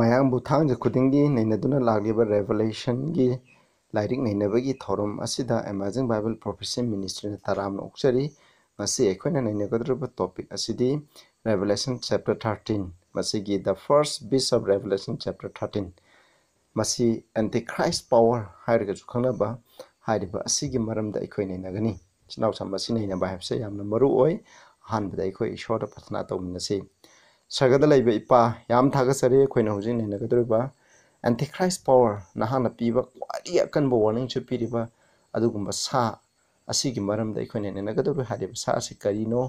ꯃꯌꯥꯝꯕꯨ ꯊꯥꯡꯖ ꯈꯨꯗꯤꯡꯒꯤ ꯅꯩꯅꯗꯨꯅ ꯂꯥꯛꯂꯤꯕ ꯔꯦꯚꯦꯂꯦꯁꯟꯒꯤ ꯂꯥꯏꯔꯤꯛ ꯅꯩꯅꯕꯒꯤ ꯊꯧꯔꯝ ꯑꯁꯤꯗ ꯑꯦꯃꯥꯖꯤꯡ ꯕꯥꯏꯕꯜ ꯄ꯭ꯔꯣꯐꯦꯁꯤ ꯃꯤꯅꯤꯁꯇ꯭ꯔꯤꯅ ꯇꯔꯥꯝꯅ ꯑꯣꯛꯆꯔꯤ. ꯉꯁꯤ ꯑꯩꯈꯣꯏꯅ ꯅꯩꯅꯒꯗꯧꯔꯤꯕ ꯇꯣꯄꯤꯛ ꯑꯁꯤꯗꯤ ꯔꯦꯚꯦꯂꯦꯁꯟ ꯆꯦꯞꯇꯔ 13. ꯃꯁꯤꯒꯤ the first beast of revelation chapter 13. ꯃꯁꯤ ꯑꯦꯟꯇꯤꯈ꯭ꯔꯥꯏꯁ ꯄꯥꯋꯔ ꯍꯥꯏꯔꯒꯁꯨ ꯈꯪꯅꯕ ꯍꯥꯏꯔꯤꯕ ꯑꯁꯤꯒꯤ ꯃꯔꯝꯗ ꯑꯩꯈꯣꯏ ꯅꯩꯅꯒꯅꯤ. ꯏꯆꯤꯟꯅꯥꯎꯁꯥ ꯃꯁꯤ ꯅꯩꯅꯕ ꯍꯥꯏꯕꯁꯦ ꯌꯥꯝꯅ ꯃꯔꯨ ꯑꯣꯏ. ꯑꯍꯥꯟꯕꯗ ꯑꯩꯈꯣꯏ ꯏꯁꯣꯔꯗ ꯄ꯭ꯔꯊꯅꯥ ꯇꯧꯃꯤꯟꯅꯁꯤ. ꯁꯔꯒꯗ ꯂꯩꯕ ꯏꯄꯥ, ꯌꯥꯝ ꯊꯥꯒꯠꯆꯔꯤ ꯑꯩꯈꯣꯏꯅ ꯍꯧꯖꯤꯛ ꯅꯩꯅꯒꯗꯧꯔꯤꯕ ꯑꯦꯟꯇꯤꯈ꯭ꯔꯥꯏꯁ ꯄꯥꯋꯔ, ꯅꯍꯥꯛꯅ ꯄꯤꯕ ꯈ꯭ꯋꯥꯏꯗꯒꯤ ꯑꯀꯟꯕ ꯋꯥꯔꯅꯤꯡꯁꯨ ꯄꯤꯔꯤꯕ ꯑꯗꯨꯒꯨꯝꯕ ꯁꯥ ꯑꯁꯤꯒꯤ ꯃꯔꯝꯗ ꯑꯩꯈꯣꯏꯅ ꯅꯩꯅꯒꯗꯧꯔꯤꯕ ꯍꯥꯏꯔꯤꯕ ꯁꯥ ꯑꯁꯤ ꯀꯔꯤꯅꯣ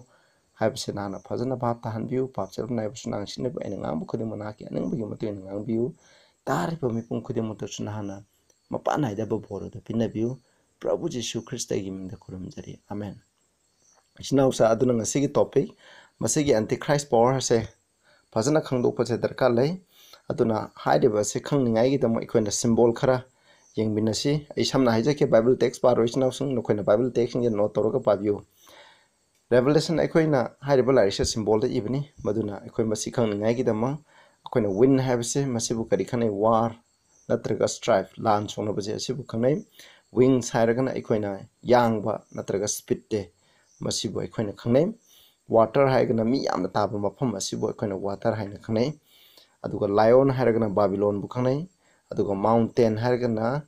ꯍꯥꯏꯕꯁꯤ ꯅꯍꯥꯛꯅ ꯐꯖꯅ ꯚꯥꯞ ꯇꯥꯍꯟꯕꯤꯌꯨ. ꯄꯥꯞ ꯆꯔꯝ ꯅꯥꯏꯕꯁꯨ ꯅꯥꯡꯁꯤꯟꯅꯕ ꯑꯩꯅ ꯉꯥꯡꯕ ꯈꯨꯗꯤꯡꯃꯛ ꯅꯍꯥꯛꯀꯤ ꯑꯅꯤꯡꯕꯒꯤ ꯃꯇꯨꯡ ꯏꯟꯅ ꯉꯥꯡꯕꯤꯌꯨ. ꯇꯥꯔꯤꯕ ꯃꯤꯄꯨꯝ ꯈꯨꯗꯤꯡꯃꯛꯇꯁꯨ ꯅꯍꯥꯛꯅ ꯃꯄꯥꯟ ꯅꯥꯏꯗꯕ ꯕꯣꯔ ꯑꯗꯨ ꯄꯤꯅꯕꯤꯌꯨ. ꯄ꯭ꯔꯚꯨ ꯖꯤꯁꯨ ꯈ꯭ꯔꯤꯁꯇꯒꯤ ꯃꯤꯡꯗ ꯈꯨꯔꯨꯝꯖꯔꯤ. ꯑꯃꯦꯟ. ꯏꯆꯤꯟꯅꯥꯎꯁꯥ ꯑꯗꯨꯅ ꯉꯁꯤꯒꯤ ꯇꯣꯄꯤꯛ, ꯃꯁꯤꯒꯤ ꯑꯦꯟꯇꯤꯈ꯭ꯔꯥꯏꯁ ꯄꯥꯋꯔ ꯑꯁꯦ ꯐꯖꯅ ꯈꯪꯗꯣꯛꯄꯁꯦ ꯗꯔꯀꯥꯔ ꯂꯩ. ꯑꯗꯨꯅ ꯍꯥꯏꯔꯤꯕ ꯑꯁꯤ ꯈꯪꯅꯤꯡꯉꯥꯏꯒꯤꯗꯃꯛ ꯑꯩꯈꯣꯏꯅ ꯁꯤꯝꯕꯣꯜ ꯈꯔ ꯌꯦꯡꯃꯤꯟꯅꯁꯤ. ꯑꯩ ꯁꯝꯅ ꯍꯥꯏꯖꯒꯦ, ꯕꯥꯏꯕꯜ ꯇꯦꯛꯁ ꯄꯥꯔꯣ ꯏꯆꯤꯟꯅꯥꯎꯁꯤꯡ, ꯅꯈꯣꯏꯅ ꯕꯥꯏꯕꯜ ꯇꯦꯛꯁꯁꯤꯡꯁꯦ ꯅꯣꯠ ꯇꯧꯔꯒ ꯄꯥꯕꯤꯌꯨ. ꯔꯦꯚꯦꯂꯦꯁꯟ ꯑꯩꯈꯣꯏꯅ ꯍꯥꯏꯔꯤꯕ ꯂꯥꯏꯔꯤꯛꯁꯦ ꯁꯤꯝꯕꯣꯜꯗ ꯏꯕꯅꯤ. ꯃꯗꯨꯅ ꯑꯩꯈꯣꯏ ꯃꯁꯤ ꯈꯪꯅꯤꯡꯉꯥꯏꯒꯤꯗꯃꯛ ꯑꯩꯈꯣꯏꯅ ꯋꯤꯟ ꯍꯥꯏꯕꯁꯦ ꯃꯁꯤꯕꯨ ꯀꯔꯤ ꯈꯪꯅꯩ? ꯋꯥꯔ ꯅꯠꯇ꯭ꯔꯒ ꯁ꯭ꯇ꯭ꯔꯥꯏꯞ, ꯂꯥꯟ ꯁꯣꯛꯅꯕꯁꯦ ꯑꯁꯤꯕꯨ ꯈꯪꯅꯩ. ꯋꯤꯡꯁ ꯍꯥꯏꯔꯒꯅ ꯑꯩꯈꯣꯏꯅ ꯌꯥꯡꯕ ꯅꯠꯇ꯭ꯔꯒ ꯁ꯭ꯄꯤꯠꯇꯦ, ꯃꯁꯤꯕꯨ ꯑꯩꯈꯣꯏꯅ ꯈꯪꯅꯩ. ꯋꯥꯇꯔ ꯍꯥꯏꯔꯒꯅ ꯃꯤ ꯌꯥꯝꯅ ꯇꯥꯕ ꯃꯐꯝ ꯑꯁꯤꯕꯨ ꯑꯩꯈꯣꯏꯅ ꯋꯥꯇꯔ ꯍꯥꯏꯅ ꯈꯪꯅꯩ. ꯑꯗꯨꯒ ꯂꯥꯏꯑꯣꯟ ꯍꯥꯏꯔꯒꯅ ꯕꯥꯕꯤꯂꯣꯟꯕꯨ ꯈꯪꯅꯩ. ꯑꯗꯨꯒ ꯃꯥꯎꯟꯇꯦꯟ ꯍꯥꯏꯔꯒꯅ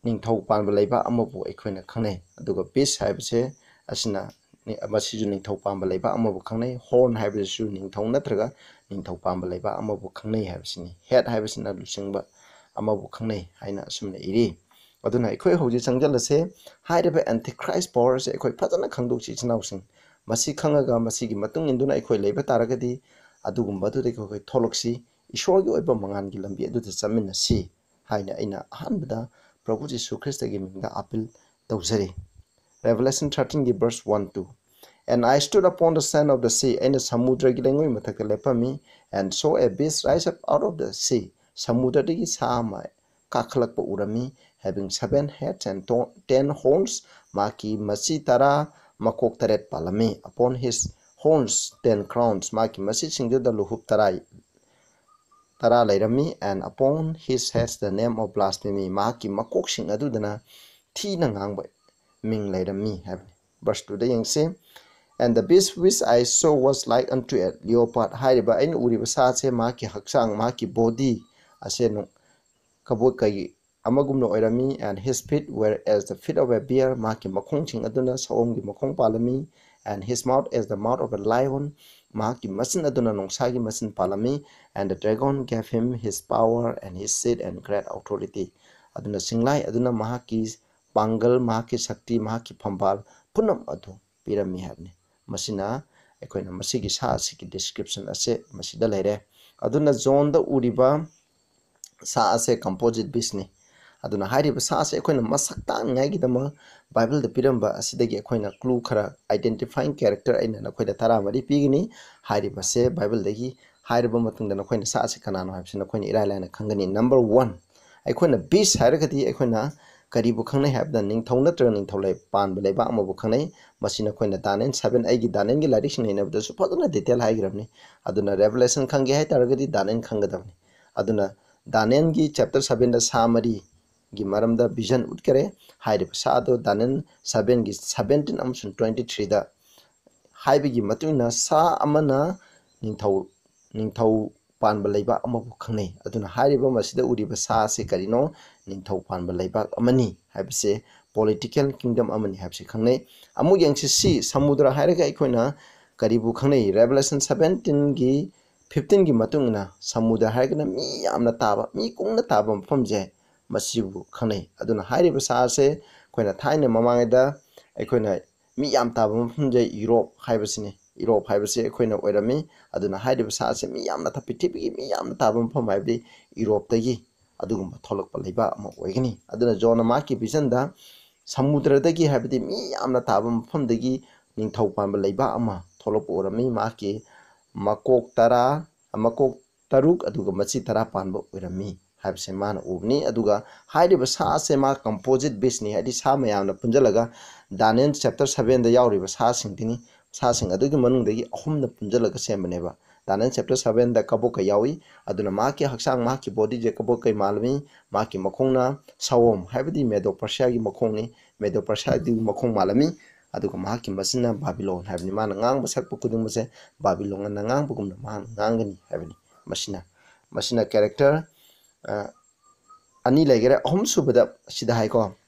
ꯅꯤꯡꯊꯧ ꯄꯥꯟꯕ ꯂꯩꯕꯥꯛ ꯑꯃꯕꯨ ꯑꯩꯈꯣꯏꯅ ꯈꯪꯅꯩ. ꯑꯗꯨꯒ ꯕꯤꯁ ꯍꯥꯏꯕꯁꯦ ꯑꯁꯤꯅ ꯃꯁꯤꯁꯨ ꯅꯤꯡꯊꯧ ꯄꯥꯟꯕ ꯂꯩꯕꯥꯛ ꯑꯃꯕꯨ ꯈꯪꯅꯩ. ꯍꯣꯔꯟ ꯍꯥꯏꯕꯁꯤꯁꯨ ꯅꯤꯡꯊꯧ ꯅꯠꯇ꯭ꯔꯒ ꯅꯤꯡꯊꯧ ꯄꯥꯟꯕ ꯂꯩꯕꯥꯛ ꯑꯃꯕꯨ ꯈꯪꯅꯩ ꯍꯥꯏꯕꯁꯤꯅꯤ. ꯍꯦꯠ ꯍꯥꯏꯕꯁꯤꯅ ꯂꯨꯆꯤꯡꯕ ꯑꯃꯕꯨ ꯈꯪꯅꯩ ꯍꯥꯏꯅ ꯑꯁꯨꯝꯅ ꯏꯔꯤ. ꯑꯗꯨꯅ ꯑꯩꯈꯣꯏ ꯍꯧꯖꯤꯛ ꯆꯪꯁꯤꯜꯂꯁꯦ. ꯍꯥꯏꯔꯤꯕ ꯑꯦꯟꯇꯤꯈ꯭ꯔꯥꯏꯁ ꯄꯥꯋꯔ ꯑꯁꯦ ꯑꯩꯈꯣꯏ ꯐꯖꯅ ꯈꯪꯗꯣꯛꯁꯤ ꯏꯆꯤꯟꯅꯥꯎꯁꯤꯡ. ꯃꯁꯤ ꯈꯪꯉꯒ ꯃꯁꯤꯒꯤ ꯃꯇꯨꯡ ꯏꯟꯗꯨꯅ ꯑꯩꯈꯣꯏ ꯂꯩꯕ ꯇꯥꯔꯒꯗꯤ ꯑꯗꯨꯒꯨꯝꯕꯗꯨꯗꯒꯤ ꯑꯩꯈꯣꯏ ꯊꯣꯛꯂꯛꯁꯤ. ꯏꯁꯣꯔꯒꯤ ꯑꯣꯏꯕ ꯃꯉꯥꯜꯒꯤ ꯂꯝꯕꯤ ꯑꯗꯨꯗ ꯆꯠꯃꯤꯟꯅꯁꯤ ꯍꯥꯏꯅ ꯑꯩꯅ ꯑꯍꯥꯟꯕꯗ ꯄ꯭ꯔꯚꯨ ꯖꯤꯁꯨ ꯈ꯭ꯔꯤꯁꯇꯒꯤ ꯃꯤꯡꯗ ꯑꯄꯤꯜ ꯇꯧꯖꯔꯤ. Revelation 13ꯒꯤ verse 1-2. And I stood upon the sand of the sea. ꯑꯩꯅ ꯁꯃꯨꯗ꯭ꯔꯒꯤ ꯂꯩꯉꯣꯏ ꯃꯊꯛꯇ ꯂꯦꯞꯄꯝꯃꯤ. And saw a beast rise up out of the sea. ꯁꯃꯨꯗ꯭ꯔꯗꯒꯤ ꯁꯥ ꯑꯃ ꯀꯥꯈꯠꯂꯛꯄ ꯎꯔꯝꯃꯤ. Having 7 heads and 10 horns. ꯃꯥꯒꯤ ꯃꯆꯤ 10, ꯃꯀꯣꯛ 9 ꯄꯥꯜꯂꯝꯃꯤ. Upon his horns 10 crowns. ꯃꯥꯒꯤ ꯃꯆꯤꯁꯤꯡꯗꯨꯗ ꯂꯨꯍꯨꯞ 10 ꯂꯩꯔꯝꯃꯤ. And upon his heads the name of blasphemy. ꯃꯍꯥꯛꯀꯤ ꯃꯀꯣꯛꯁꯤꯡ ꯑꯗꯨꯗꯅ ꯊꯤꯅ ꯉꯥꯡꯕ ꯃꯤꯡ ꯂꯩꯔꯝꯃꯤ ꯍꯥꯏꯕꯅꯤ. Verse 2ꯗ ꯌꯦꯡꯁꯤ. And the beast which I saw was like unto a leopard. ꯍꯥꯏꯔꯤꯕ ꯑꯩꯅ ꯎꯔꯤꯕ ꯁꯥꯁꯦ ꯃꯍꯥꯛꯀꯤ ꯍꯛꯆꯥꯡ, ꯃꯍꯥꯛꯀꯤ ꯕꯣꯗꯤ ꯑꯁꯦ ꯀꯕꯣꯛ ꯀꯩ ꯑꯃꯒꯨꯝꯅ ꯑꯣꯏꯔꯝꯃꯤ. And his feet were as the feet of a bear. ꯃꯍꯥꯛꯀꯤ ꯃꯈꯣꯡꯁꯤꯡ ꯑꯗꯨꯅ ꯁꯑꯣꯝꯒꯤ ꯃꯈꯣꯡ ꯄꯥꯜꯂꯝꯃꯤ. And his mouth as the mouth of a lion. ꯃꯍꯥꯛꯀꯤ ꯃꯆꯤꯟ ꯑꯗꯨꯅ ꯅꯣꯡꯁꯥꯒꯤ ꯃꯆꯤꯟ ꯄꯥꯜꯂꯝꯃꯤ. And the dragon gave him his power and his seat and great authority. ꯑꯗꯨꯅ ꯁꯤꯡꯂꯥꯏ ꯑꯗꯨꯅ ꯃꯍꯥꯛꯀꯤ ꯄꯥꯡꯒꯜ, ꯃꯍꯥꯛꯀꯤ ꯁꯛꯇꯤ, ꯃꯍꯥꯛꯀꯤ ꯐꯝꯕꯥꯜ ꯄꯨꯝꯅꯃꯛ ꯑꯗꯨ ꯄꯤꯔꯝꯃꯤ ꯍꯥꯏꯕꯅꯤ. ꯃꯁꯤꯅ ꯑꯩꯈꯣꯏꯅ ꯃꯁꯤꯒꯤ ꯁꯥ ꯑꯁꯤꯒꯤ ꯗꯤꯁꯀ꯭ꯔꯤꯞꯁꯟ ꯑꯁꯦ ꯃꯁꯤꯗ ꯂꯩꯔꯦ. ꯑꯗꯨꯅ ꯖꯣꯟꯗ ꯎꯔꯤꯕ ꯁꯥ ꯑꯁꯦ ꯀꯝꯄꯣꯖꯤꯠ ꯕꯤꯁꯅꯤ. ꯑꯗꯨꯅ ꯍꯥꯏꯔꯤꯕ ꯁꯥ ꯑꯁꯦ ꯑꯩꯈꯣꯏꯅ ꯃꯁꯛ ꯇꯥꯛꯅꯤꯡꯉꯥꯏꯒꯤꯗꯃꯛ ꯕꯥꯏꯕꯜꯗ ꯄꯤꯔꯝꯕ ꯑꯁꯤꯗꯒꯤ ꯑꯩꯈꯣꯏꯅ ꯀ꯭ꯂꯨ ꯈꯔ, ꯑꯥꯏꯗꯦꯟꯇꯤꯐꯥꯏꯡ ꯀꯦꯔꯦꯛꯇꯔ ꯑꯩꯅ ꯅꯈꯣꯏꯗ 10 ꯄꯤꯒꯅꯤ. ꯍꯥꯏꯔꯤꯕꯁꯦ ꯕꯥꯏꯕꯜꯗꯒꯤ ꯍꯥꯏꯔꯕ ꯃꯇꯨꯡꯗ ꯅꯈꯣꯏꯅ ꯁꯥ ꯑꯁꯤ ꯀꯅꯥꯅꯣ ꯍꯥꯏꯕꯁꯤ ꯅꯈꯣꯏꯅ ꯏꯔꯥꯏ ꯂꯥꯏꯅ ꯈꯪꯒꯅꯤ. Number 1, ꯑꯩꯈꯣꯏꯅ ꯕꯤꯁ ꯍꯥꯏꯔꯒꯗꯤ ꯑꯩꯈꯣꯏꯅ ꯀꯔꯤꯕꯨ ꯈꯪꯅꯩ ꯍꯥꯏꯕꯗ ꯅꯤꯡꯊꯧ ꯅꯠꯇ꯭ꯔꯒ ꯅꯤꯡꯊꯧ ꯄꯥꯟꯕ ꯂꯩꯕꯥꯛ ꯑꯃꯕꯨ ꯈꯪꯅꯩ. ꯃꯁꯤ ꯅꯈꯣꯏꯅ ꯗꯥꯅꯤꯌꯦꯜ 7, ꯑꯩꯒꯤ ꯗꯥꯅꯤꯌꯦꯜꯒꯤ ꯂꯥꯏꯔꯤꯛꯁꯤꯡ ꯅꯩꯅꯕꯗꯁꯨ ꯐꯖꯅ ꯗꯤꯇꯦꯜ ꯍꯥꯏꯈ꯭ꯔꯕꯅꯤ. ꯑꯗꯨꯅ ꯔꯦꯚꯦꯂꯦꯁꯟ ꯈꯪꯒꯦ ꯍꯥꯏꯇꯥꯔꯒꯗꯤ ꯗꯥꯅꯤꯌꯦꯜ ꯈꯪꯒꯗꯕꯅꯤ. ꯑꯗꯨꯅ ꯗꯥꯅꯤꯌꯦꯜꯒꯤ ꯆꯦꯞꯇꯔ 7ꯗ ꯁꯥ 3ꯒꯤ ꯃꯔꯝꯗ ꯚꯤꯖꯟ ꯎꯠꯈꯔꯦ. ꯍꯥꯏꯔꯤꯕ ꯁꯥ ꯑꯗꯨ ꯗꯥꯅꯤꯌꯦꯜ 7ꯒꯤ 17 ꯑꯃꯁꯨꯡ 23ꯗ ꯍꯥꯏꯕꯒꯤ ꯃꯇꯨꯡ ꯏꯟꯅ ꯁꯥ ꯑꯃꯅ ꯅꯤꯡꯊꯧ ꯄꯥꯟꯕ ꯂꯩꯕꯥꯛ ꯑꯃꯕꯨ ꯈꯪꯅꯩ. ꯑꯗꯨꯅ ꯍꯥꯏꯔꯤꯕ ꯃꯁꯤꯗ ꯎꯔꯤꯕ ꯁꯥ ꯑꯁꯤ ꯀꯔꯤꯅꯣ? ꯅꯤꯡꯊꯧ ꯄꯥꯟꯕ ꯂꯩꯕꯥꯛ ꯑꯃꯅꯤ ꯍꯥꯏꯕꯁꯦ, ꯄꯣꯂꯤꯇꯤꯀꯦꯜ ꯀꯤꯡꯗꯝ ꯑꯃꯅꯤ ꯍꯥꯏꯕꯁꯤ ꯈꯪꯅꯩ. ꯑꯃꯨꯛ ꯌꯦꯡꯁꯤ. ꯁꯤ ꯁꯃꯨꯗ꯭ꯔ ꯍꯥꯏꯔꯒ ꯑꯩꯈꯣꯏꯅ ꯀꯔꯤꯕꯨ ꯈꯪꯅꯩ? ꯔꯦꯚꯦꯂꯦꯁꯟ 17ꯒꯤ 15ꯒꯤ ꯃꯇꯨꯡ ꯏꯟꯅ ꯁꯃꯨꯗ꯭ꯔ ꯍꯥꯏꯔꯒꯅ ꯃꯤ ꯌꯥꯝꯅ ꯇꯥꯕ, ꯃꯤ ꯀꯨꯡꯅ ꯇꯥꯕ ꯃꯐꯝꯁꯦ ꯃꯁꯤꯕꯨ ꯈꯪꯅꯩ. ꯑꯗꯨꯅ ꯍꯥꯏꯔꯤꯕ ꯁꯥ ꯑꯁꯦ ꯑꯩꯈꯣꯏꯅ ꯊꯥꯏꯅ ꯃꯃꯥꯡꯉꯩꯗ ꯑꯩꯈꯣꯏꯅ ꯃꯤ ꯌꯥꯝ ꯇꯥꯕ ꯃꯐꯝꯁꯦ ꯌꯨꯔꯣꯞ ꯍꯥꯏꯕꯁꯤꯅꯤ. ꯌꯨꯔꯣꯞ ꯍꯥꯏꯕꯁꯤ ꯑꯩꯈꯣꯏꯅ ꯑꯣꯏꯔꯝꯃꯤ. ꯑꯗꯨꯅ ꯍꯥꯏꯔꯤꯕ ꯁꯥ ꯑꯁꯤ ꯃꯤ ꯌꯥꯝꯅ ꯄ꯭ꯔꯤꯊꯤꯕꯤꯒꯤ ꯃꯤ ꯌꯥꯝꯅ ꯇꯥꯕ ꯃꯐꯝ ꯍꯥꯏꯕꯗꯤ ꯌꯨꯔꯣꯞꯇꯒꯤ ꯑꯗꯨꯒꯨꯝꯕ ꯊꯣꯛꯂꯛꯄ ꯂꯩꯕꯥꯛ ꯑꯃ ꯑꯣꯏꯒꯅꯤ. ꯑꯗꯨꯅ ꯖꯣꯟꯅ ꯃꯍꯥꯛꯀꯤ ꯚꯤꯖꯟꯗ ꯁꯃꯨꯗ꯭ꯔꯗꯒꯤ ꯍꯥꯏꯕꯗꯤ ꯃꯤ ꯌꯥꯝꯅ ꯇꯥꯕ ꯃꯐꯝꯗꯒꯤ ꯅꯤꯡꯊꯧ ꯄꯥꯟꯕ ꯂꯩꯕꯥꯛ ꯑꯃ ꯊꯣꯛꯂꯛꯄ ꯎꯔꯝꯃꯤ. ꯃꯍꯥꯛꯀꯤ ꯃꯀꯣꯛ 10 ꯑꯗꯨꯒ ꯃꯆꯤ 10 ꯄꯥꯟꯕ ꯑꯣꯏꯔꯝꯃꯤ ꯍꯥꯏꯕꯁꯦ ꯃꯥꯅ ꯎꯕꯅꯤ. ꯑꯗꯨꯒ ꯍꯥꯏꯔꯤꯕ ꯁꯥ ꯑꯁꯦ ꯃꯥ ꯀꯝꯄꯣꯖꯤꯠ ꯕꯤꯁꯅꯤ, ꯍꯥꯏꯗꯤ ꯁꯥ ꯃꯌꯥꯝꯅ ꯄꯨꯟꯁꯤꯜꯂꯒ ꯗꯥꯅꯤꯌꯦꯜ ꯆꯦꯞꯇꯔ 7ꯗ ꯌꯥꯎꯔꯤꯕ ꯁꯥꯁꯤꯡꯗꯨꯅꯤ. ꯁꯥꯁꯤꯡ ꯑꯗꯨꯒꯤ ꯃꯅꯨꯡꯗꯒꯤ 3ꯅ ꯄꯨꯟꯁꯤꯜꯂꯒ ꯁꯦꯝꯕꯅꯦꯕ. Daniel chapter 7 da kabok ka yawi aduna ma ki haksang ma ki body je kabok kai malmi ma ki makhongna sawom habdi medo persya gi makhongni medo persya di makhong malami aduga ma ki masina Babylon habni ma ngang basak pukudung se Babylon na ngang bugum na ma ngangani habni masina character ani legere ahum subada sida hai ko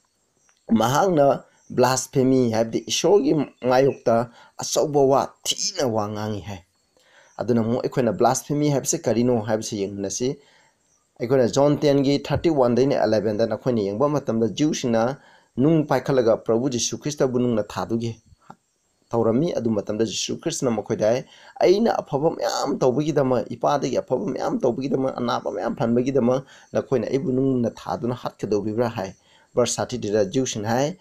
mahangna blasphemy habdi ishogi ngayukta asawba wa thina wa ngangi hai aduna mo ekhona blasphemy habse karino habse yengnasi ekhona John 10 gi 31 daine 11 da nakhoni yengba matamda Jewsina nung paikhalaga Prabhu Jesu Christa bunung na thadugi tawrami adu matamda Jesu Christ na makhoidai aina afaba myam tawbagi dama ipadagi afaba myam tawbagi dama anaba myam phanbagi dama nakhoina ibunung na thaduna hatkadobibra hai verse 30 dira Jewsin hai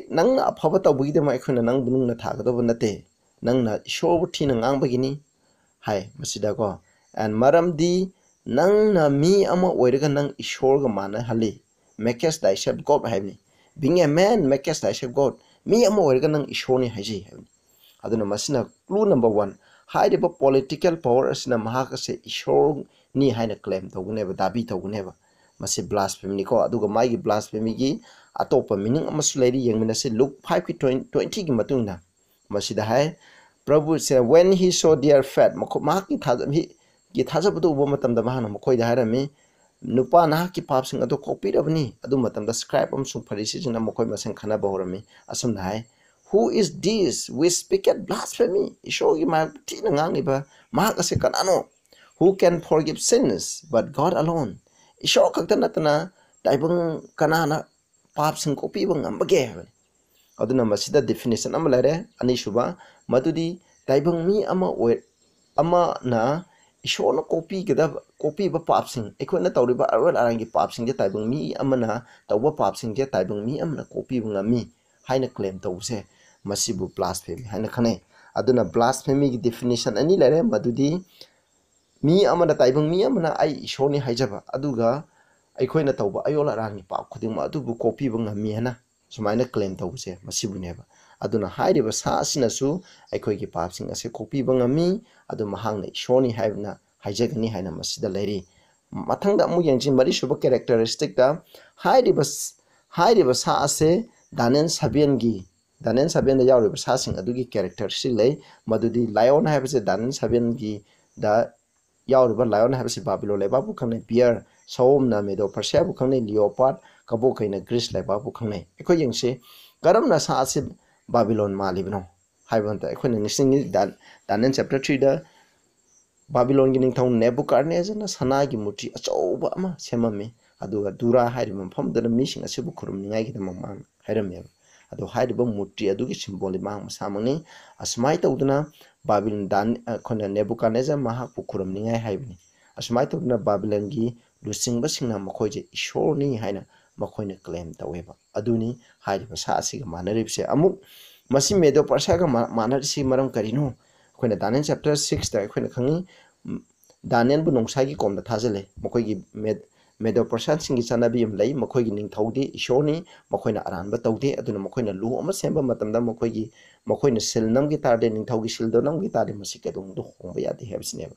nang afaba tawbagi dama ekhona nang bunung na thagadoba nate nang na ishor thina ngangbagini hai masida ko and maramdi nang na mi ama oiraga nang ishor ga mana hali makes thyself God haibni being a man makes thyself God mi ama oiraga nang ishor ni haiji haibni aduna masina clue number 1 haideba political power asina mahaka se ishor ni haina claim toguneba dabi toguneba masi blasphemy ni ko aduga mai gi blasphemy gi atopa meaning amasu lairi yengmina se Luke 5 ki 20 gi matungna masida hai Prabhu said when he saw their fat maki thajabdu uba matamda mahana makoida harami nupa na ki papsing ado kopirabni adu matamda scribe amsung pharisi jina makoi maseng khana bahorami asam nai who is this we speak at blasphemy ishogi ma tina ngangi ba mahaka se kanano who can forgive sins but God alone ishor kakta natana daibang kanana papsing kopi bang ambage aduna masida definition amalare anishuba madudi taibang mi ama na ishona copy ba papsing ekona tawriba arwal arangi papsing je taibang mi amana tawba papsing je taibang mi amna copy ngami haina claim tawse masibu blasphemy haina khane aduna blasphemy gi definition ani lare madudi mi amana taibang mi amana ai ishoni haijaba aduga aikoina tawba ayola arangi pap khudingma adubu copy ba ngami hana sumaina claim tawse masibuneba aduna hairiba sa asinasu aikoigi papsing ase copy ba ngami adu mahangna ishoni haibna haijagani haina masida lairi mathangda amu yangji mari suba characteristic da hairiba sa ase Daniel 7 da yawriba sa sing adugi characteristic lay madudi lion haibase Daniel 7 gi da yawriba lion haibase Babylon leba bu khangne bear sawomna medo persya bu khangne leopard kabo kaina Greece leba bu khangne eko yangse karamna sa ase Babylon malibno haibanta ekhona nising Daniel chapter 3 da Babylon gi ningthau Nebuchadnezzar na sana gi muti achauba ama semame aduga dura hairiba mfamdana mising asibu khurumningai gi mamang hairamya adu hairiba muti adugi symbolic mang masamani asmai tawduna Babylon khona Nebuchadnezzar mahapu khurumningai haibni asmai tawduna Babylon gi lusingba singna makhoje ishorni haina makhoina claim taweba aduni hairiba sa asiga manaribse amuk masi medo persya ga manarisi maram karino khoina Daniel chapter 6 da khoina khangi Daniel bu nongsagi komda thajale makhoigi medo persya singi chanabi amlai makhoigi ningthaude ishoni makhoina aranba tawde aduna makhoina lu ama semba matamda makhoina silnam gi tarde ningthaugi sildonam gi tarde masikadung do khongba yadi hebsneba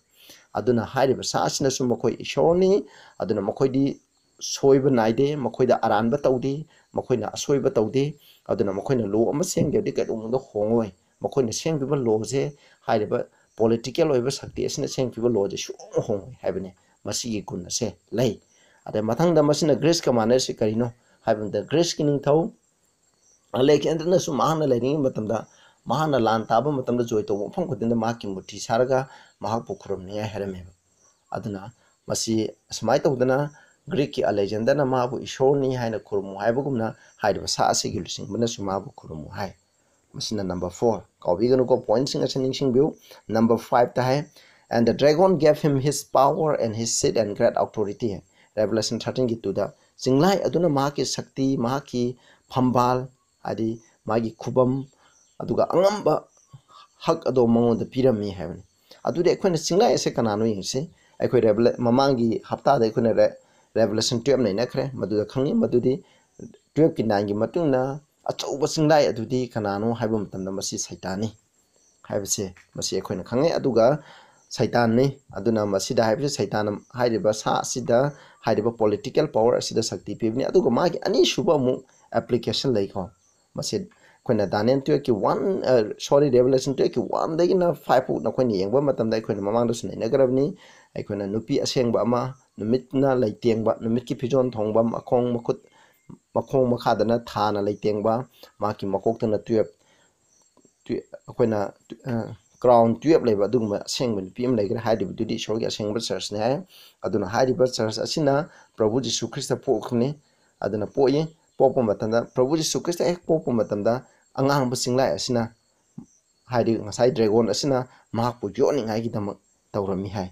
aduna hairiba sa asina su makhoi ishoni aduna makhoidi soiba naide makhoida aranba tawde makhoina asoiba tawde aduna makhoina lo ama sengde kadung do khongoi makhoina sengbiba loje hairiba political oiba sakti asina sengbiba loje shu hongoi haibane masigi gunna se lei ade mathangda masina Greece ka manasi karino haibanda Greece ki ningthau Alexander su mahana lening matamda mahana lan taba matamda joy to phang khudinda maki muthi sarga mahakpu khurumni herame aduna masi asmai tawdana Greek ki Alexander na mabu ishorni haina khurumu haibugumna haiba sa asigi lusing bana su mabu khurumu hai masina number 4 kawbiganu ko point singa sing view number 5 ta hai and the dragon gave him his power and his seat and great authority Revelation 13 gi tuda singlai aduna mahaki shakti mahaki phambal adi magi khubam aduga angamba hak ado mangonda pirami haibani adude ekhoina singlai ase kanano yingse ekhoi mamangi hafta da ekhoina Revelation 12 nei nakre maduda khangi madudi 12 ki 9 gi matungna achauba singlai adudi kanano haibam tamda masi saitani haibase masi ekhoina khangai aduga Satan ni aduna masida haibse Satan hairiba sa asida hairiba political power asida sakti pibni aduga magi ani shuba mu application lay ko masid koina Daniel to ki one sorry Revelation to ki one dagi na 5 na koina yengba matam da koina mamang do sunai nagarabni ai koina nupi asengba ama numit na laitengba numit ki pijon thongba makong makadana thana laitengba maki makokta na 12 akoina crown 12 leba dugma sengba nupi am laigara haidiba dudi shogi asengba church ne hai aduna haidiba church asina Prabhu Jisu Krista pokne aduna poye popo matanda Prabhu Jisu Krista ek popo matanda angang ba singlai asina haidi ngasai dragon asina mahak pu yoni ngai gidam tawrami hai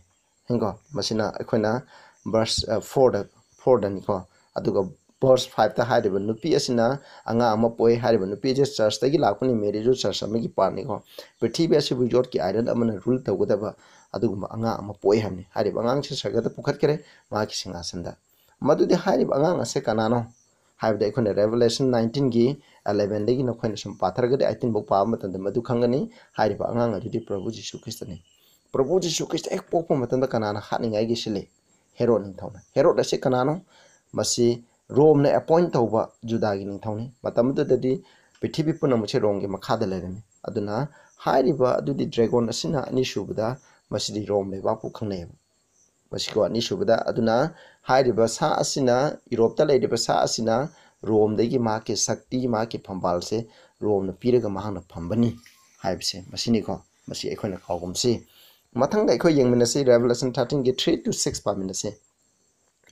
hengo masina akoina verse 4 da ni ko aduga verse 5 ta haidi ba nupi asina anga ama poi haidi ba nupi je church tagi lakuni merijo church amagi parni ko prithvi asibu jot ki iron amana rule tawgudaba aduguma anga ama poi hamni haidi ba angang se sagada pukhat kare ma ki singasanda madudi haidi ba anga ase kanano haibda ikone Revelation 19 gi 11 degi no khoina sum pathargade 18 bok pa matanda madu khangani haidi ba anga ngadi Prabhu Jisu Krista ni Prabhu Jisu Krista ek pokpa matanda kanana hatningai gi sile Herod ning thawna Herod ase kanano masi Rome na appoint tawba Juda gi ning thawni matamdu dadi prithvi puna muche Rome gi makhada lerami aduna hairiba adudi dragon asina ani shubada masidi Rome le bapu khangne masiko ani shubada aduna hairiba sa asina Europe ta leidiba sa asina Rome degi ma ke sakti ma ke phambal se Rome na piraga mahang na phambani haibse masini ko masi ekhona khawgumsi mathang ga ekhoi yengminase Revelation 13 ge 3 to 6 pa minase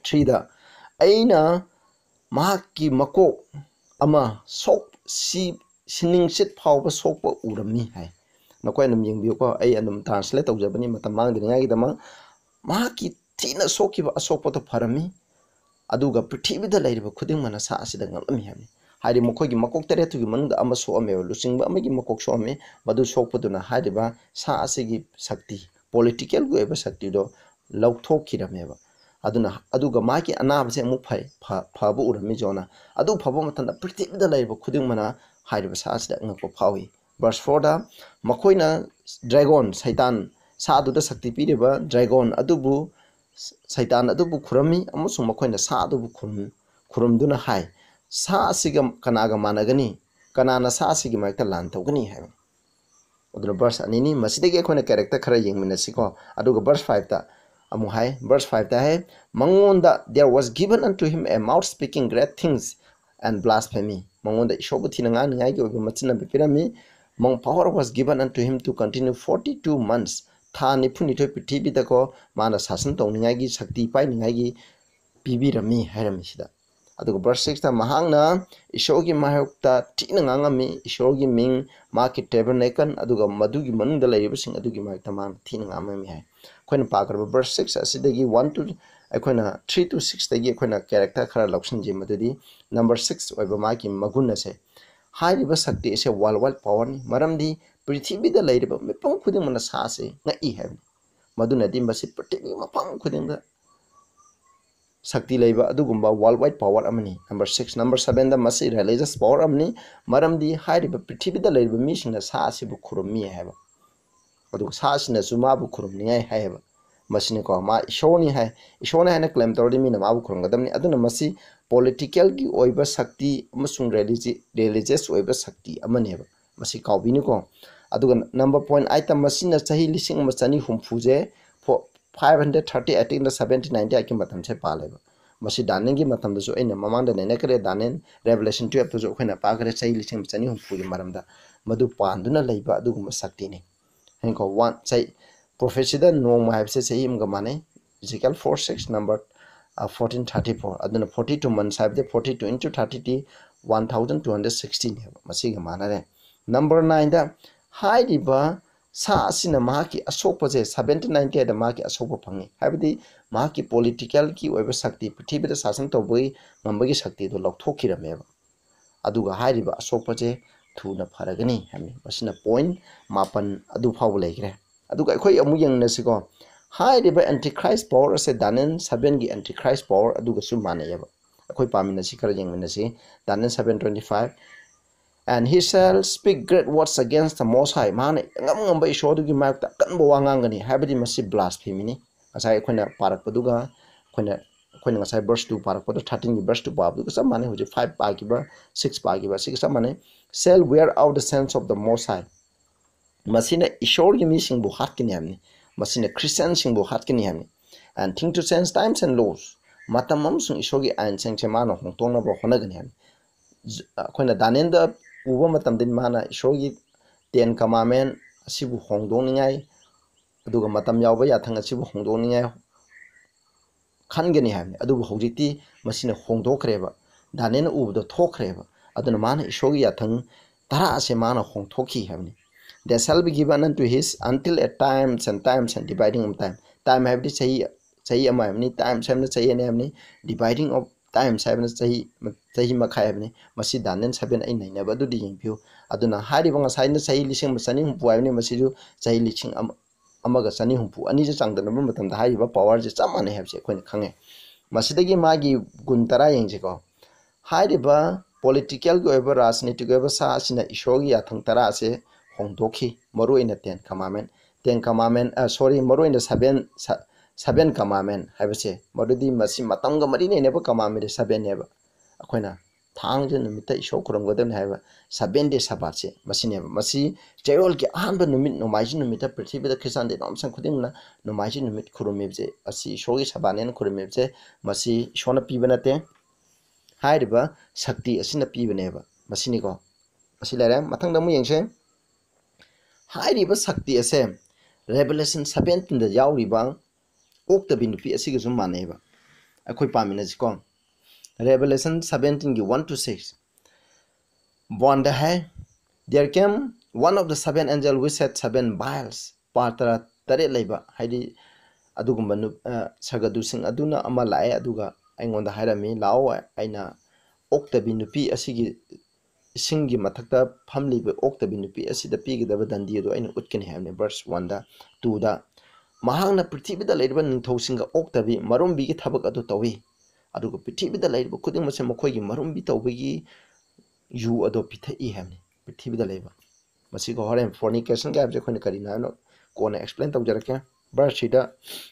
3 da aina mahaki mako ama sok sining sit phawba sokpa urami hai nakoi nam yengbiyo ko ai anum translate tawjabani matam mangdini ngai dama mahaki thina sokiba asokpa to pharami aduga prithvi da lairiba khuding mana sa asida ngalami hani hari mokhogi makok tere tugi manungda ama so ame lusingba amagi makok so ame madu sokpaduna hariba sa asigi sakti political go eba sakti do lauthokhirameba aduna aduga maki anabase mu phaba urami jona adu phaba matanda prithvi da lairiba khuding mana hariba sa asida ngakko phawi verse 4 da makoina dragon Satan sa adu da sakti pireba dragon adubu Satan adubu khurami amusung makoina sa adubu khurumduna hai sa asiga kanaga managani kanana sa asigi maikta lan tawgani hai aduna verse anini masidege khona character khara yengminasi ko aduga verse 5 ta amu hai verse 5 ta hai mangonda there was given unto him a mouth speaking great things and blasphemy mangonda ishobu thinanga ngai ge obi machina bipirami mang power was given unto him to continue 42 months thani phuni thoi prithvi da ko mana sasan tawningai gi shakti pai ningai gi pibirami hairami sida aduga verse 6 ta mahangna ishogi mahokta thina ngangami ishogi ming maki tabernacle aduga madugi manungda lairiba sing adugi mahokta mang thina ngamami hai khoina pakarba verse 6 asidagi 1 to akoina 3 to 6 dagi akoina character khara loction je madudi number 6 oiba maki magun ase hairiba sakti ase worldwide power ni maramdi prithvi da lairiba mepam khuding mana sa ase ngai hai maduna di masi prithvi mapam khuding da sakti laiba adugumba worldwide power amani number 6 number 7 da masi religious power amani maramdi hairiba prithvi da laiba mi singna sa asibu khurumi haiba adu sa sina suma bu khurumni ngai haiba masini ko ma ishoni hai na claim tordi mi na ma bu khurungadamni aduna masi political gi oiba sakti amasung religious oiba sakti amani haiba masi kawbini ko aduga number point item masina chahi lising machani humfuje 530 in the 1790 aki matam che paleba masi danen gi matam da so ena mamanda ne kare danen Revelation 12 to jo khena pa kare chahi lising machani humfu gi maramda madu panduna leiba aduguma sakti ne henko one chai prophecy da no ma have say im gamane Ezekiel 4:6 number 1434 aduna 42 months have the 42 into 30 1216 masi gamana re number 9 da high riba sa asina mahaki asokpa je 1790 da mahaki asokpa phangi habidi mahaki political ki oiba sakti prithvi da sasan toboi ngambagi sakti do lokthokhirameba aduga hairiba asokpa je thuna pharagani hami masina point mapan adu phaw leigre aduga ekhoi amu yengna siko hairiba Antichrist power ase danen 7 gi Antichrist power aduga su manayeba ekhoi pamina sikara yengmina si danen 725 and he shall speak great words against the Most High. Mana ngam ngam ba isho dugi mak ta kan bo wangangani habidi masi blasphemy ni asai khona parak paduga khona ngasai verse 2 parak padu 13 gi verse 2 pa du sa mane hoje 5 pa gi ba 6 pa gi ba 6 sa mane shall wear out the sense of the Most High. Masina ishor gi mi sing bu hat kini amni masina Christian sing bu hat kini amni and think to sense times and laws matam mam sung ishor gi ain seng che mano hong tong na bo hona gani amni khona danen da uba matam din mana ishor gi 10 commandment asibu hong dong ningai aduga matam yaw ba ya thang asibu hong dong ningai khangeni hamni adubu hojiti masina hongdokreba danen ubdo thokreba aduna mana ishogi yathang tara ase mana hongthokhi hamni. There shall be given unto his until at times and dividing of time have the sahi ama hamni time samna sahi ne hamni dividing of time sabna sahi makhai hamni masi danen saben ai nai na ba du di yengpyu aduna hari banga sai na sahi lising masani humpu hamni masidu sahi lising amaga sani humpu ani je changdana ba matam da hai ba power je chamane have se khoin khange masidagi magi guntara yengje ko hai ba political go eba rajniti go eba sa asina ishogi athang tara ase hongdokhi maru ina 10 commandment sorry maru ina 7 commandment have se marudi masi matam ga mari ne ba commandment 7 ne ba akoina thang je numita isho kuram godem ne ba 7 de sabat se masine masi chayol ki ahan ba numit nomaiji numita prithvi da khisan de nom sang khuding na nomaiji numit khurumib je asi isho gi sabanen khurumib je masi shona pibana te hai ba shakti asina pibane ba masini ko asi lare mathang da mu yengse hai ba shakti ase revelation 17 da yauri ba okta binupi asi gi zumane ba akoi pamina ji ko Revelation 17 gi 1 to 6 Bonda hai there came one of the 7 angels which had 7 vials partara tare leiba haidi adugumba sagadu sing aduna ama lae aduga aingonda hairami lao aina oktabi nupi asigi singi mathakta phamliba oktabi nupi asida pigidaba dandi do aina utkeni hamne verse 1 da 2 da mahangna prithibida leiba ningthausinga oktabi marumbi gi thabak adu tawi aduga prithibida leiba khuding mase mokhoigi marumbi tawbigi yu ado pithai hamne prithibida leiba masi ko horen fornication ga je khone kari na no kona explain tawjarake verse da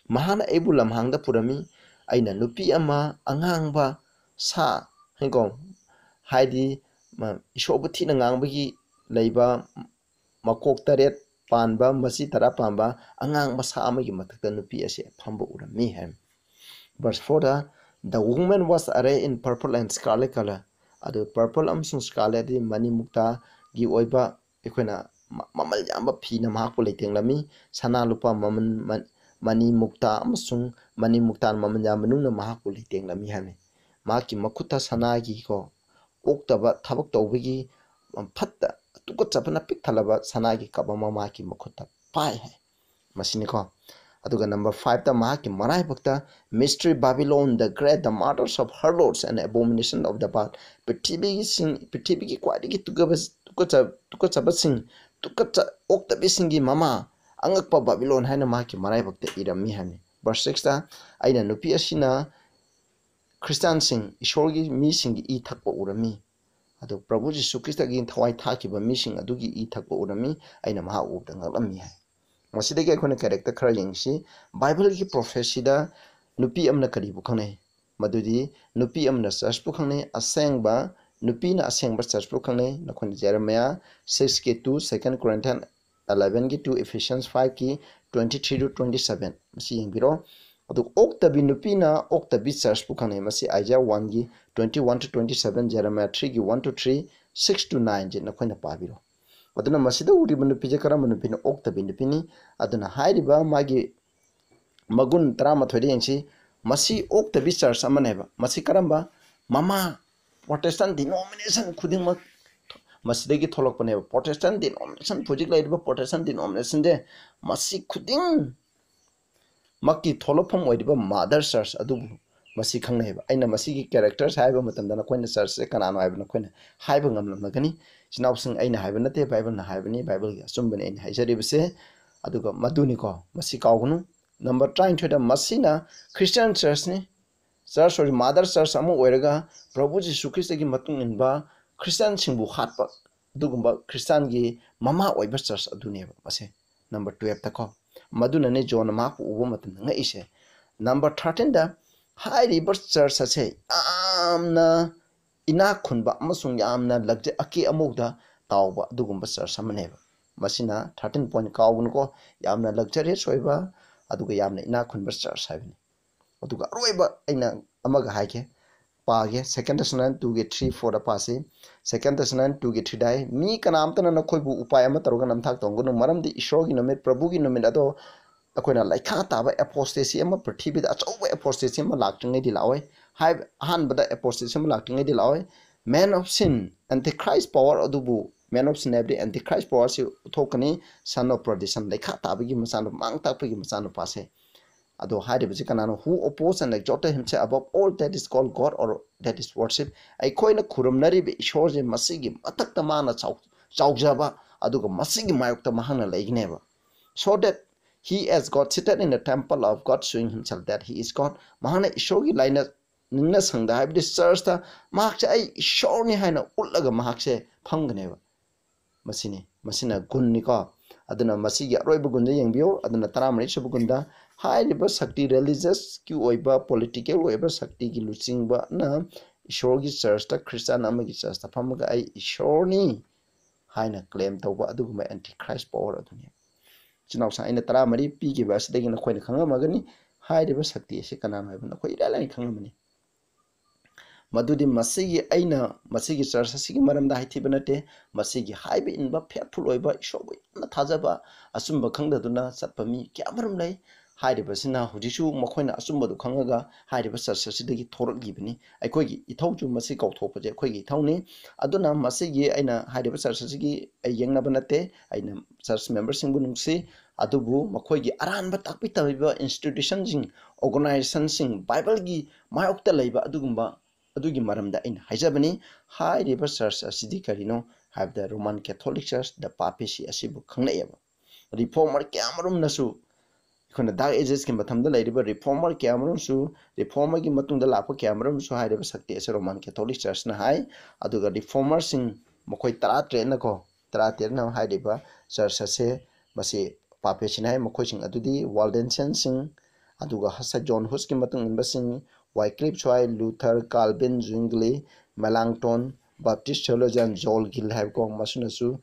mahana ebulam hangda purami aina nupi ama angangba sa hengko haidi ishobuthi na ngangbagi leiba makok taret panba masi tara panba angangba sa amagi mathakta nupi ase phamba urami ham verse 4 da the woman was arrayed in purple and scarlet color adu purple amsung scarlet di mani mukta gi oiba ekhona mamal yamba phina mahakpo leitenglami sana lupa mani mukta amsung mani muktan maman yamanungna mahakpo leitenglami hame maki makhuta sana gi ko oktaba thabak tawbigi phatta tukot chapana pik thalaba sana gi kabama maki makhuta pai hai masini ko aduga number 5 ta maki marai bakta mystery Babylon the great the martyrs of her lords and abomination of the path prithibi gi kwadi gi tukot chabasing tukot oktabi singi mama angakpa Babylon haina maki marai bakta irami hami verse 6 ta aina nupi asina Christian sing ishorgi mi sing I thakpa urami adu Prabhu Jisu Krista gi thawai thakiba mi sing adugi I thakpa urami aina maha ubda ngalami hai masidagi akhona character khara yengsi Bible gi prophecy da nupi amna kari bu khangne madudi nupi amna church bu khangne asengba nupi na asengba church bu khangne nakhon Jeremiah 6 ke 2 2 Corinthians 11 ki 2 Ephesians 5 ki 23 to 27 masi yengbiro adu oktabi nupi na oktabi church bu khangne masi Isaiah 1 gi 21 to 27 Jeremiah 3 gi 1 to 3 6 to 9 je nakhona pabiro aduna masida uri banu pije kara manu pina oktabi nupini aduna hairiba magi magun trama thodi yengsi masi oktabi church amaneba masi karamba mama Protestant denomination khudingma masidagi tholok paneba Protestant denomination project laiba Protestant denomination de masi khuding maki tholopam oidiba mother church adu masi khangneba aina masigi characters haiba matamdana koina church e kanano haiba koina haiba ngamlamna gani sinausing aina haiba nate Bible na haibani Bible gi asumbani aina haijaribse aduga maduni ko masi kawgunu number 9 da masina Christian church ni church or mother church amu oiraga Prabhu Jisu Krista gi matung inba Christian singbu hatpa ꯑꯗꯨꯒꯨꯝꯕ ꯈ꯭ꯔꯤꯁꯇꯥꯟꯒꯤ ꯃꯃꯥ ꯑꯣꯏꯕ ꯆꯔꯆ ꯑꯗꯨꯅꯦꯕ ꯃꯁꯦ number 12 ꯇꯀꯣ ꯃꯗꯨꯅꯅꯦ ꯖꯣꯟꯅ ꯃꯍꯥꯛꯄꯨ ꯎꯕ ꯃꯇꯝꯗ ꯉꯛꯏꯁꯦ number 13 ꯗ ꯍꯥꯏꯔꯤꯕ ꯆꯔꯆ ꯑꯁꯦ ꯌꯥꯝꯅ ꯏꯅꯥꯛ ꯈꯨꯟꯕ ꯑꯃꯁꯨꯡ ꯌꯥꯝꯅ ꯂꯛꯖ ꯑꯀꯤ ꯑꯃꯧꯗ ꯇꯥꯎꯕ ꯑꯗꯨꯒꯨꯝꯕ ꯆꯔꯆ ꯑꯃꯅꯦꯕ ꯃꯁꯤꯅ 13 ꯄꯣꯏꯟꯠ ꯀꯥꯎꯒꯅꯨꯀꯣ ꯌꯥꯝꯅ ꯂꯛꯖꯔꯤꯌꯁ ꯑꯣꯏꯕ ꯑꯗꯨꯒ ꯌꯥꯝꯅ ꯏꯅꯥꯛ ꯈꯨꯟꯕ ꯆꯔꯆ ꯍꯥꯏꯕꯅꯤ ꯑꯗꯨꯒ ꯑꯔꯣꯏꯕ ꯑꯩꯅ ꯑꯃꯒ ꯍꯥꯏꯒꯦ ꯄꯥꯒꯦ 2 Thessalonians 2 3 4 ꯄꯥꯁꯤ 2 Thessalonians 2 3 ꯗꯥꯏ ꯃꯤ ꯀꯅꯥꯝꯇꯅ ꯅꯈꯣꯏꯕꯨ ꯎꯄꯥꯏ ꯑꯃ ꯇꯧꯔꯒ ꯅꯝꯊꯥꯛ ꯇꯧꯒꯅꯨ ꯃꯔꯝꯗꯤ ꯏꯁꯣꯔꯒꯤ ꯅꯨꯃꯤꯠ ꯄ꯭ꯔꯚꯨꯒꯤ ꯅꯨꯃꯤꯠ ꯑꯗꯣ ꯑꯩꯈꯣꯏꯅ ꯂꯩꯈꯥ ꯇꯥꯕ ꯑꯦꯄꯣꯁꯇꯦꯁꯤ ꯑꯃ ꯄ꯭ꯔꯤꯊꯤꯕꯤꯗ ꯑꯆꯧꯕ ꯑꯦꯄꯣꯁꯇꯦꯁꯤ ꯑꯃ ꯂꯥꯛꯇ꯭ꯔꯤꯉꯩꯗꯤ ꯂꯥꯛꯑꯣꯏ ꯍꯥꯏꯕ ꯑꯍꯥꯟꯕꯗ ꯑꯦꯄꯣꯁꯇꯦꯁꯤ ꯑꯃ ꯂꯥꯛꯇ꯭ꯔꯤꯉꯩꯗꯤ ꯂꯥꯛꯑꯣꯏ ꯃꯦꯟ ꯑꯣꯐ ꯁꯤꯟ ꯑꯦꯟꯇꯤꯈ꯭राꯏꯁ ꯄꯋꯥꯔ ꯑꯗꯨꯕꯨ ꯃꯦꯟ ꯑꯣꯐ ꯁꯤꯟ ꯍꯥꯏꯕꯗꯤ ꯑꯦꯟꯇꯤꯈ꯭राꯏꯁ ꯄꯋꯥꯔꯁꯤ ꯎꯠꯊꯣꯛꯀꯅꯤ ꯁꯟ ꯑꯣꯐ ꯄꯔꯗꯤꯁꯟ ꯂꯩꯈꯥ ꯇꯥꯕꯒꯤ ꯃꯆꯥꯅꯨꯄꯥ ꯃꯥꯡ ꯇꯥꯛꯄꯒꯤ ꯃꯆꯥꯅꯨꯄꯥꯁꯦ ꯑꯗꯣ ꯍꯥꯏꯔꯤꯕꯁꯤ ꯀꯅꯥꯅꯣ ꯍꯨ ꯑꯣꯄꯣꯁ and ꯑꯦꯛꯖꯣꯜꯇꯦꯗ ꯍꯤꯝꯁꯦꯜꯐ ꯑꯕove all that is called God or that is worship ꯑꯩꯈꯣꯏꯅ ꯈꯨꯔꯨꯝꯅꯔꯤꯕ ꯏꯁꯣꯔꯁꯦ ꯃꯁꯤꯒꯤ ꯃꯊꯛꯇ ꯃꯥꯅ ꯆꯥꯎꯖꯕ ꯑꯗꯨꯒ ꯃꯁꯤꯒꯤ ꯃꯥꯌꯣꯛꯇ ꯃꯍꯥꯛꯅ ꯂꯩꯒꯅꯦꯕ so that he as God seated in the temple of God showing himself that he is God mahana ishorgi laina ningna sangda habdi church ta mahakse ai ishorni haina ullaga mahakse phangganeba masina gunni ko aduna masigi aroiba gunja yengbiyo aduna taramani subu gunda hairiba sakti religious ki oiba political oiba sakti ki luchingba na ishorgi church ta christian amagi church ta phamaga ai ishorni haina claim tawba aduguma antichrist power aduni chinaw sa aina tara mari pi ki ba sidagi na khoina khangamagani hairiba sakti ase kanana haibna khoi ilalai khangamani madudi masigi aina masigi church asigi maramda haithiba nate masigi haibe inba faithful oiba ishobu na thajaba asumba khangdaduna satpa mi kyamaram lai hairibasina hujisu makhoina asumba du khangaga hairiba church asidagi thoragibani aikogi ithauju masi kauthopaje aikogi ithauni aduna masigi aina hairiba church asigi yengnaba nate aina church members singbu nungsi adubu makhoigi aranba takpi tabiba institution sing organization sing bible gi mayokta leiba adugumba adugi maramda aina haijabani hairiba church asidi karino habda roman catholic church the papacy asibu khangnayaba reformer kyamarum nasu khona dark ages ki mathamda leiriba reformer kyamarum su reformer gi matungda lakpa kyamarum su hairiba sakti ase roman catholic church na hai aduga reformer sing mokhoi 13 na ko 13 na hairiba church ase masi papacy na hai mokhoi sing adudi waldensian sing aduga hasa john hus ki matung inba sing Wycliffe Choi, Luther, Calvin, Zwingli, Melanchthon, Baptist theologian Joel Gill have gone Masunasu,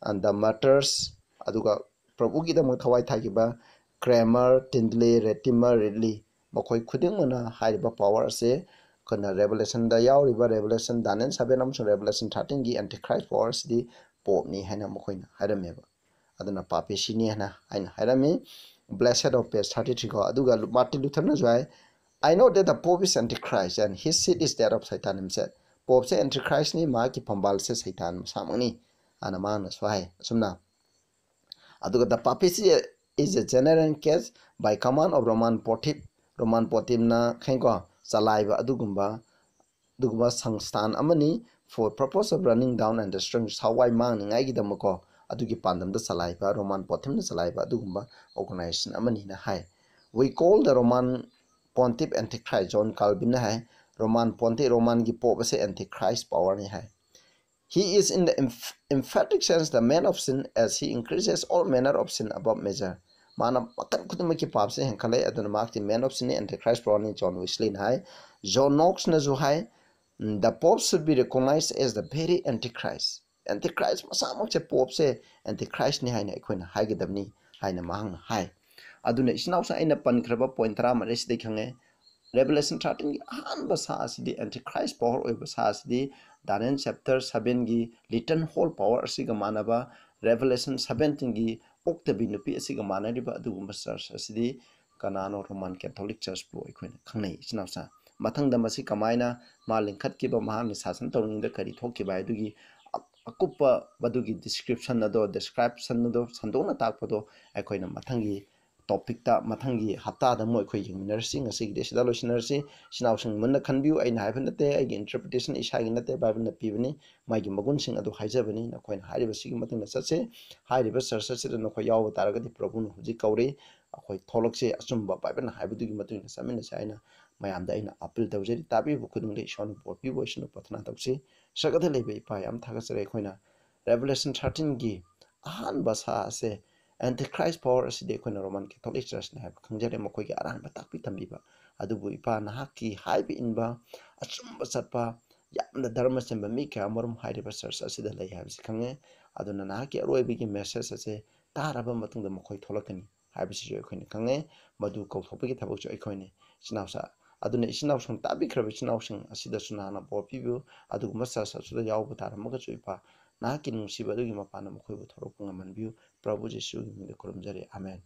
and the martyrs, Aduga, Prabhupada Muthawai Takiba, Kramer, Tindley, Retimer, Ridley, Mokoi Kudimana, Haiba Power say, Kana Revelation, the Yaw River Revelation, Danen Sabenam, Revelation 13, Antichrist Powers, the Pope Ni Hana Mokoina, Hadameva, Adana Papi Shini Hana, and Hadami, Blessed of Page 33, Aduga, Martin Luther Nazwai. I know that the Pope is Antichrist and his seat is that of Satan himself. Pope say Antichrist ni maki pambal se Satan samani anamana swai sumna. Aduga the papacy is a general case by command of Roman Pontiff na khenko salaiba adugumba sangstan amani for purpose of running down and destroying sawai mang ngai gidamako adugi pandam da salaiba Roman Pontiff na salaiba adugumba organization amani na hai. We call the Roman Pontiff Antichrist John Calvin hai Roman Pontiff Roman gi pope se Antichrist power ni hai. He is in the emphatic sense the man of sin as he increases all manner of sin above measure. Mana makan kuduma ki pap se henkale aduna mak the man of sin ni Antichrist power ni John Wesley hai. John Knox na zo hai the pope should be recognized as the very Antichrist. Antichrist masamok se pope se Antichrist ni hai na ikhoina haigedabni haina mahang hai. Aduna isnausa aina pankraba point tara mares de khange Revelation 13 gi ahanba sa asidi Antichrist power oiba sa asidi Daniel chapter 7 gi little whole power asiga manaba Revelation 17 gi oktabi nupi asiga manariba adugumba church asidi kanano Roman Catholic Church bu ikhoina khangnei isnausa mathangda masi kamaina ma lingkhat ki ba mahani sasan tawning da kari thokki ba adugi akupa badugi description ado sandona takpado aikoina mathangi topic ta mathangi hapta da moi khoi yingminarsi ngasi gi desida losinarsi sinausing munna khanbiu aina haibnate agi interpretation isagi nate bible na pibani magi magun sing adu haijabani na khoina hariba sigi matang na satse hariba sarsa sida na khoi yaw taragadi prabhu nu huji kauri akhoi tholokse achumba bible na haibudu gi matang na samina saina mayamda aina appeal tawjeri tabi bu khudung de shon porpi bo shon pathna tawse sagada lebe ipa yam thagasare khoina Revelation 13ꯒꯤ ꯑꯍꯥꯟꯕ ꯁꯥ ꯑꯁꯦ Antichrist power ꯑꯁꯤꯗꯤ ꯑꯩꯈꯣꯏꯅ Roman Catholic ꯆꯔꯆꯅ ꯍꯥꯏꯕ ꯈꯪꯖꯔꯦ ꯃꯈꯣꯏꯒꯤ ꯑꯔꯥꯟꯕ ꯇꯥꯛꯄꯤ ꯇꯝꯕꯤꯕ ꯑꯗꯨꯕꯨ ꯏꯄꯥ ꯅꯍꯥꯛꯀꯤ ꯍꯥꯏꯕ ꯏꯟꯕ ꯑꯆꯨꯝꯕ ꯆꯠꯄ ꯌꯥꯝꯅ ꯙꯔꯃ ꯆꯦꯟꯕ ꯃꯤ ꯀꯌꯥ ꯑꯃꯔꯣꯝ ꯍꯥꯏꯔꯤꯕ ꯆꯔꯆ ꯑꯁꯤꯗ ꯂꯩ ꯍꯥꯏꯕꯁꯤ ꯈꯪꯉꯦ ꯑꯗꯨꯅ ꯅꯍꯥꯛꯀꯤ ꯑꯔꯣꯏꯕꯒꯤ ꯃꯦꯁꯦꯖ ꯑꯁꯦ ꯇꯥꯔꯕ ꯃꯇꯨꯡꯗ ꯃꯈꯣꯏ ꯊꯣꯛꯂꯛꯀꯅꯤ ꯍꯥꯏꯕꯁꯤꯁꯨ ꯑꯩꯈꯣꯏꯅ ꯈꯪꯉꯦ ꯃꯗꯨ ꯀꯧꯊꯣꯛꯄꯒꯤ ꯊꯕꯛꯁꯨ ꯑꯩꯈꯣꯏꯅꯤ ꯏꯆꯤꯟꯅꯥꯎꯁꯥ ꯑꯗꯨꯅ ꯏꯆꯤꯟꯅꯥꯎꯁꯤꯡ ꯇꯥꯕꯤꯈ꯭ꯔꯕ ꯏꯆꯤꯟꯅꯥꯎꯁꯤꯡ ꯑꯁꯤꯗꯁꯨ ꯅꯍꯥꯛꯅ ꯕꯣꯔ ꯄꯤꯕꯤꯌꯨ ꯑꯗꯨꯒꯨꯝꯕ ꯆꯔꯆ ꯑꯁꯤꯗ ꯌꯥꯎꯕ ꯇꯥꯔꯝꯃꯒꯁꯨ ꯏꯄꯥ ꯅꯍꯥꯛꯀꯤ ꯅꯨꯡꯁꯤꯕ ꯑꯗꯨꯒꯤ ꯃꯄꯥꯟꯗ ꯃꯈꯣꯏꯕꯨ ꯊꯣꯛꯂꯛꯄ ꯉꯝꯍꯟꯕꯤꯌꯨ ꯄ꯭ꯔꯚꯨ ꯖꯤꯁꯨꯒꯤ ꯃꯤꯡꯗ ꯈꯨꯔꯨꯝꯖꯔꯤ ꯑꯃꯦꯟ